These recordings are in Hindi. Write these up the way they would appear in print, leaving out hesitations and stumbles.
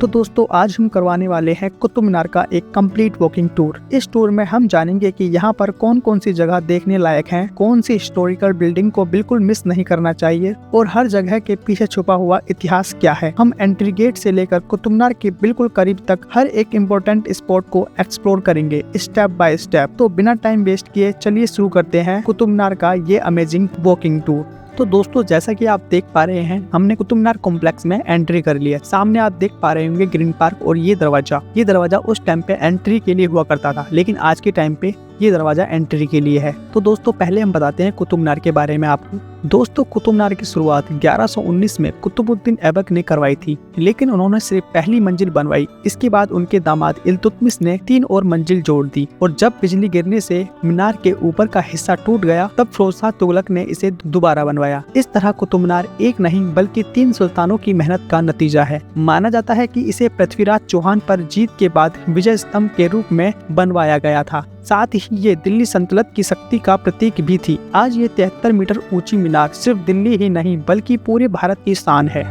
तो दोस्तों आज हम करवाने वाले हैं कुतुब मीनार का एक कंप्लीट वॉकिंग टूर। इस टूर में हम जानेंगे कि यहाँ पर कौन कौन सी जगह देखने लायक हैं, कौन सी हिस्टोरिकल बिल्डिंग को बिल्कुल मिस नहीं करना चाहिए और हर जगह के पीछे छुपा हुआ इतिहास क्या है। हम एंट्री गेट से लेकर कुतुब मीनार के बिल्कुल करीब तक हर एक इम्पोर्टेंट स्पॉट को एक्सप्लोर करेंगे स्टेप बाय स्टेप। तो बिना टाइम वेस्ट किए चलिए शुरू करते हैं कुतुब मीनार का ये अमेजिंग वॉकिंग टूर। तो दोस्तों जैसा कि आप देख पा रहे हैं हमने कुतुब मीनार कॉम्प्लेक्स में एंट्री कर लिया। सामने आप देख पा रहे होंगे ग्रीन पार्क और ये दरवाजा उस टाइम पे एंट्री के लिए हुआ करता था, लेकिन आज के टाइम पे ये दरवाजा एंट्री के लिए है। तो दोस्तों पहले हम बताते हैं कुतुब मीनार के बारे में आपको। दोस्तों कुतुब मीनार की शुरुआत 1119 में कुतुबुद्दीन ऐबक ने करवाई थी, लेकिन उन्होंने सिर्फ पहली मंजिल बनवाई। इसके बाद उनके दामाद इल्तुतमिश ने 3 और मंजिल जोड़ दी और जब बिजली गिरने से मीनार के ऊपर का हिस्सा टूट गया तब फिरोज शाह तुगलक ने इसे दोबारा बनवाया। इस तरह कुतुब मीनार एक नहीं बल्कि 3 सुल्तानों की मेहनत का नतीजा है। माना जाता है कि इसे पृथ्वीराज चौहान पर जीत के बाद विजय स्तंभ के रूप में बनवाया गया था। साथ ही ये दिल्ली सल्तनत की शक्ति का प्रतीक भी थी। आज ये 73 मीटर ऊंची मीनार सिर्फ दिल्ली ही नहीं बल्कि पूरे भारत की शान है।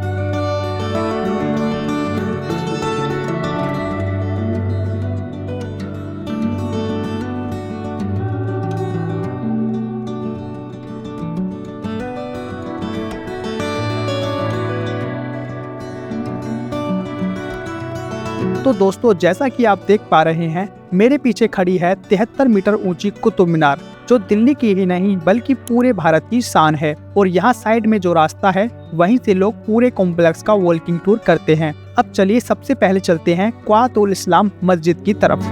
तो दोस्तों जैसा कि आप देख पा रहे हैं मेरे पीछे खड़ी है 73 मीटर ऊंची कुतुब मीनार, जो दिल्ली की ही नहीं बल्कि पूरे भारत की शान है। और यहाँ साइड में जो रास्ता है वहीं से लोग पूरे कॉम्प्लेक्स का वॉकिंग टूर करते हैं। अब चलिए सबसे पहले चलते हैं क़्वातुल इस्लाम मस्जिद की तरफ।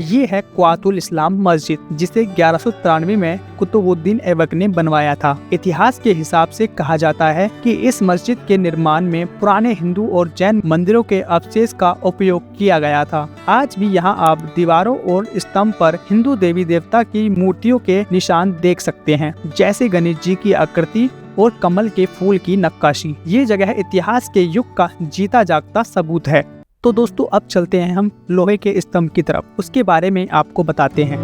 ये है क़्वातुल इस्लाम मस्जिद, जिसे 1193 में कुतुबुद्दीन ऐबक ने बनवाया था। इतिहास के हिसाब से कहा जाता है कि इस मस्जिद के निर्माण में पुराने हिंदू और जैन मंदिरों के अवशेष का उपयोग किया गया था। आज भी यहाँ आप दीवारों और स्तंभ पर हिंदू देवी देवता की मूर्तियों के निशान देख सकते हैं, जैसे गणेश जी की आकृति और कमल के फूल की नक्काशी। ये जगह इतिहास के युग का जीता जागता सबूत है। तो दोस्तों अब चलते हैं हम लोहे के स्तंभ की तरफ, उसके बारे में आपको बताते हैं।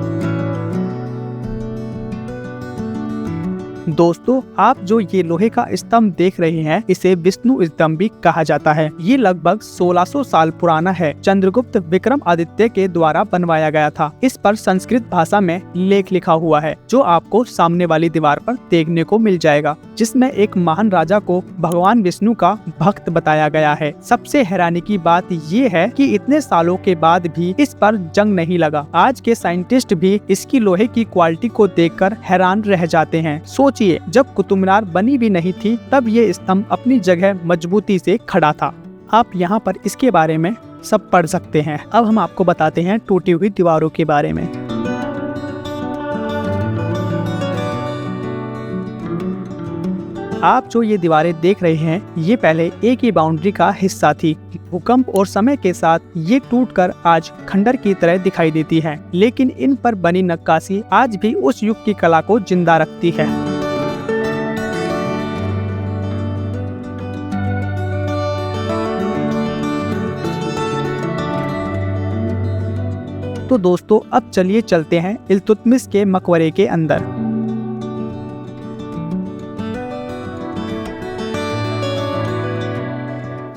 दोस्तों आप जो ये लोहे का स्तंभ देख रहे हैं इसे विष्णु स्तंभ भी कहा जाता है। ये लगभग 1600 साल पुराना है। चंद्रगुप्त विक्रमादित्य के द्वारा बनवाया गया था। इस पर संस्कृत भाषा में लेख लिखा हुआ है जो आपको सामने वाली दीवार पर देखने को मिल जाएगा, जिसमें एक महान राजा को भगवान विष्णु का भक्त बताया गया है। सबसे हैरानी की बात ये है कि इतने सालों के बाद भी इस पर जंग नहीं लगा। आज के साइंटिस्ट भी इसकी लोहे की क्वालिटी को देखकर हैरान रह जाते हैं। जब कुतुब मीनार बनी भी नहीं थी तब ये स्तंभ अपनी जगह मजबूती से खड़ा था। आप यहाँ पर इसके बारे में सब पढ़ सकते हैं। अब हम आपको बताते हैं टूटी हुई दीवारों के बारे में। आप जो ये दीवारें देख रहे हैं ये पहले एक ही बाउंड्री का हिस्सा थी। भूकंप और समय के साथ ये टूटकर आज खंडर की तरह दिखाई देती है, लेकिन इन पर बनी नक्काशी आज भी उस युग की कला को जिंदा रखती है। तो दोस्तों अब चलिए चलते हैं इल्तुतमिश के मकबरे के अंदर।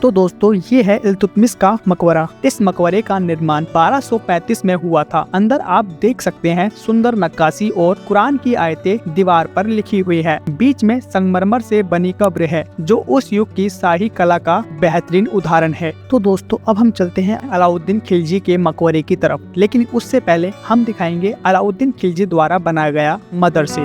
तो दोस्तों ये है इल्तुतमिश का मकबरा। इस मकबरे का निर्माण 1235 में हुआ था। अंदर आप देख सकते हैं सुंदर नक्काशी और कुरान की आयतें दीवार पर लिखी हुई है। बीच में संगमरमर से बनी कब्र है जो उस युग की शाही कला का बेहतरीन उदाहरण है। तो दोस्तों अब हम चलते हैं अलाउद्दीन खिलजी के मकबरे की तरफ, लेकिन उससे पहले हम दिखाएंगे अलाउद्दीन खिलजी द्वारा बनाया गया मदरसे।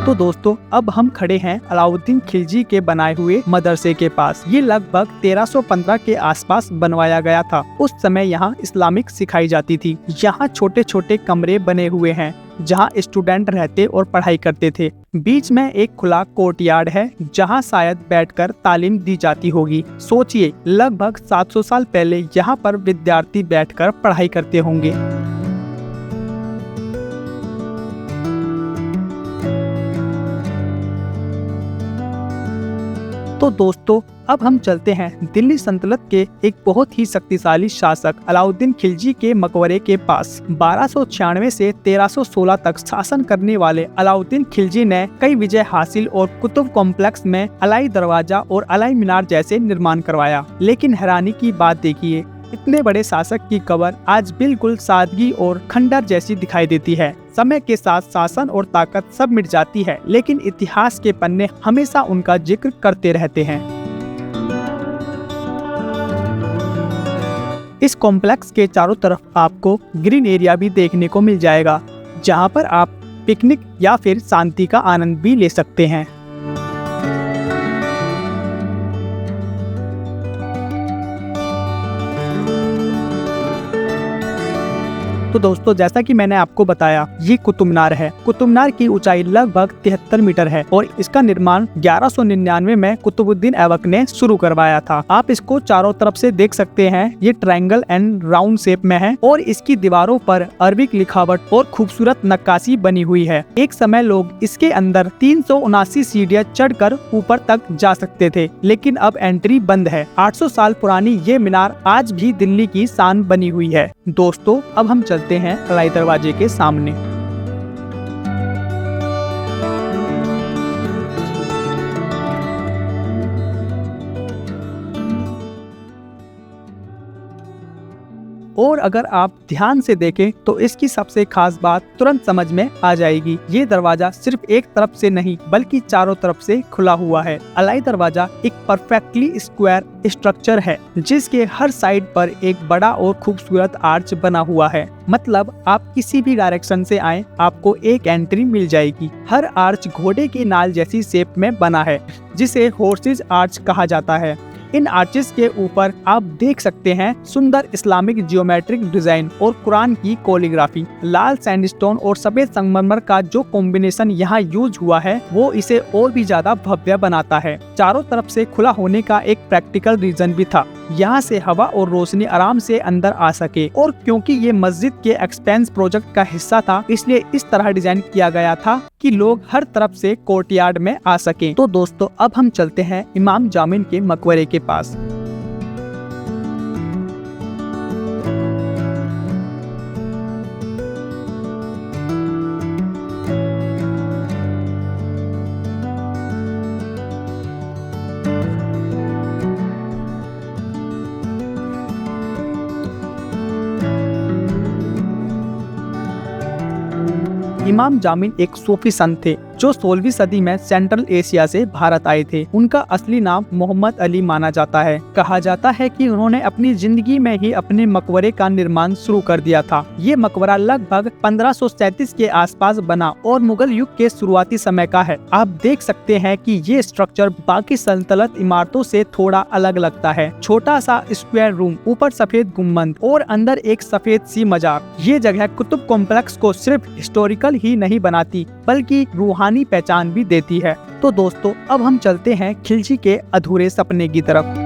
तो दोस्तों अब हम खड़े हैं अलाउद्दीन खिलजी के बनाए हुए मदरसे के पास। ये लगभग 1315 के आसपास बनवाया गया था। उस समय यहाँ इस्लामिक सिखाई जाती थी। यहाँ छोटे छोटे कमरे बने हुए हैं जहाँ स्टूडेंट रहते और पढ़ाई करते थे। बीच में एक खुला कोर्टयार्ड है जहाँ शायद बैठकर तालीम दी जाती होगी। सोचिए लगभग 700 साल पहले यहाँ पर विद्यार्थी बैठकर पढ़ाई करते होंगे। तो दोस्तों अब हम चलते हैं दिल्ली सल्तनत के एक बहुत ही शक्तिशाली शासक अलाउद्दीन खिलजी के मकबरे के पास। 1296 से 1316 तक शासन करने वाले अलाउद्दीन खिलजी ने कई विजय हासिल और कुतुब कॉम्प्लेक्स में अलाई दरवाजा और अलाई मीनार जैसे निर्माण करवाया। लेकिन हैरानी की बात देखिए, इतने बड़े शासक की कब्र आज बिल्कुल सादगी और खंडर जैसी दिखाई देती है। समय के साथ शासन और ताकत सब मिट जाती है, लेकिन इतिहास के पन्ने हमेशा उनका जिक्र करते रहते हैं। इस कॉम्प्लेक्स के चारों तरफ आपको ग्रीन एरिया भी देखने को मिल जाएगा, जहां पर आप पिकनिक या फिर शांति का आनंद भी ले सकते हैं। तो दोस्तों जैसा कि मैंने आपको बताया, ये कुतुब मीनार है। कुतुब मीनार की ऊंचाई लगभग 73 मीटर है और इसका निर्माण 1199 में कुतुबुद्दीन ऐबक ने शुरू करवाया था। आप इसको चारों तरफ से देख सकते हैं। ये ट्रायंगल एंड राउंड शेप में है और इसकी दीवारों पर अरबिक लिखावट और खूबसूरत नक्काशी बनी हुई है। एक समय लोग इसके अंदर 379 सीढ़ियां चढ़कर ऊपर तक जा सकते थे, लेकिन अब एंट्री बंद है। 800 साल पुरानी ये मीनार आज भी दिल्ली की शान बनी हुई है। दोस्तों अब हम चलते हैं अलाई दरवाजे के सामने। और अगर आप ध्यान से देखें तो इसकी सबसे खास बात तुरंत समझ में आ जाएगी। ये दरवाजा सिर्फ एक तरफ से नहीं बल्कि चारों तरफ से खुला हुआ है। अलाई दरवाजा एक परफेक्टली स्क्वायर स्ट्रक्चर है जिसके हर साइड पर एक बड़ा और खूबसूरत आर्च बना हुआ है। मतलब आप किसी भी डायरेक्शन से आए आपको एक एंट्री मिल जाएगी। हर आर्च घोड़े की नाल जैसी शेप में बना है जिसे हॉर्सेज आर्च कहा जाता है। इन आर्चेस के ऊपर आप देख सकते हैं सुंदर इस्लामिक जियोमेट्रिक डिजाइन और कुरान की कोलिग्राफी। लाल सैंडस्टोन और सफेद संगमरमर का जो कॉम्बिनेशन यहाँ यूज हुआ है वो इसे और भी ज्यादा भव्य बनाता है। चारों तरफ से खुला होने का एक प्रैक्टिकल रीजन भी था, यहाँ से हवा और रोशनी आराम से अंदर आ सके। और क्योंकि ये मस्जिद के एक्सपेंस प्रोजेक्ट का हिस्सा था इसलिए इस तरह डिजाइन किया गया था कि लोग हर तरफ से कोर्टयार्ड में आ सके। तो दोस्तों अब हम चलते हैं इमाम जामिन के मकबरे के पास। इमाम जामिन एक सूफी संत थे जो 16वीं सदी में सेंट्रल एशिया से भारत आए थे। उनका असली नाम मोहम्मद अली माना जाता है। कहा जाता है कि उन्होंने अपनी जिंदगी में ही अपने मकबरे का निर्माण शुरू कर दिया था। ये मकबरा लगभग 1537 के आसपास बना और मुगल युग के शुरुआती समय का है। आप देख सकते हैं कि ये स्ट्रक्चर बाकी सल्तनत इमारतों से थोड़ा अलग लगता है। छोटा सा स्क्वायर रूम, ऊपर सफेद गुम्बद और अंदर एक सफेद सी मजार। ये जगह कुतुब कॉम्प्लेक्स को सिर्फ हिस्टोरिकल ही नहीं बनाती बल्कि रूहानी पहचान भी देती है। तो दोस्तों अब हम चलते हैं खिलजी के अधूरे सपने की तरफ।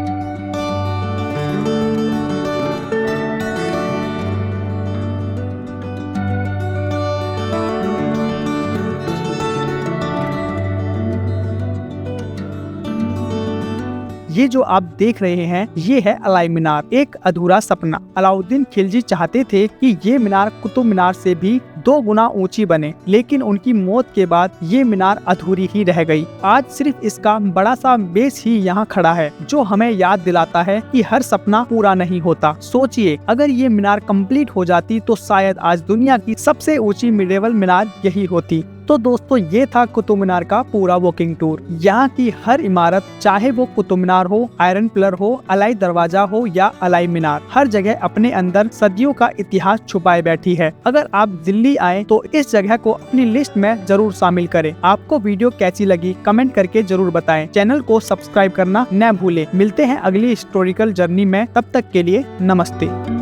ये जो आप देख रहे हैं ये है अलाई मीनार, एक अधूरा सपना। अलाउद्दीन खिलजी चाहते थे कि ये मीनार कुतुब मीनार से भी 2 गुना ऊंची बने, लेकिन उनकी मौत के बाद ये मीनार अधूरी ही रह गई। आज सिर्फ इसका बड़ा सा बेस ही यहाँ खड़ा है जो हमें याद दिलाता है कि हर सपना पूरा नहीं होता। सोचिए अगर ये मीनार कंप्लीट हो जाती तो शायद आज दुनिया की सबसे ऊंची मिडेवल मीनार यही होती। तो दोस्तों ये था कुतुब मीनार का पूरा वॉकिंग टूर। यहाँ की हर इमारत, चाहे वो कुतुब मीनार हो, आयरन पिलर हो, अलाई दरवाजा हो या अलाई मीनार, हर जगह अपने अंदर सदियों का इतिहास छुपाए बैठी है। अगर आप दिल्ली आए तो इस जगह को अपनी लिस्ट में जरूर शामिल करें। आपको वीडियो कैसी लगी कमेंट करके जरूर बताएं। चैनल को सब्सक्राइब करना न भूलें। मिलते हैं अगली हिस्टोरिकल जर्नी में, तब तक के लिए नमस्ते।